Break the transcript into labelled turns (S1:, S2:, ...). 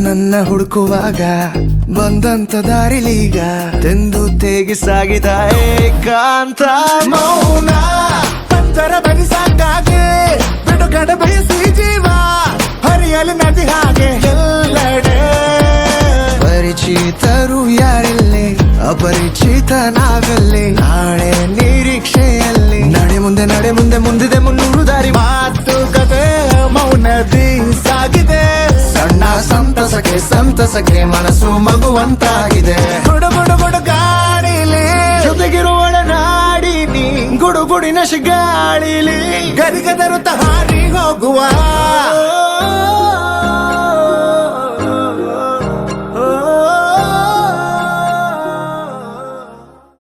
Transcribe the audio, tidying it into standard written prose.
S1: ನನ್ನ ಹುಡುಕುವಾಗ ಬಂದಂತ ದಾರಿಲೀಗ ತೆಂದು ತೇಗಿಸಾಗಿದ ಏಕಾಂತ ಮೌನ ಪಂಚರ ಬರಿಸಾಕಾಗೆ ಬಿಡುಗಡೆ ಬಯಸಿ ಜೀವ ಹರಿಯಲು ನದಿ ಹಾಗೆ ಎಲ್ಲೆಡೆ ಪರಿಚಿತರು ಯಾರಿಲ್ಲಿ ಅಪರಿಚಿತ ನಾವೆಲ್ಲಿ ನಾಳೆ ನಿರೀಕ್ಷೆಯಲ್ಲಿ ನಡೆ ಮುಂದೆ ಮುಂದಿದೆ ಮುನ್ನೂರು ದಾರಿ ಮಾತುಕತೆ ಮೌನದಿ ಸಾಗಿದೆ ಸಣ್ಣ ಸಂತಸಕ್ಕೆ ಮನಸ್ಸು ಮಗುವಂತಾಗಿದೆ ಗುಡು ಗಾಡಿಲಿ ಜೊತೆಗಿರುವಳ ನಾಡಿನಿ ಗುಡುಗುಡಿನ ಶಿಗಾಳಿಲಿ ಗರಿಗದರುತ್ತ ಹಾರಿ ಹೋಗುವ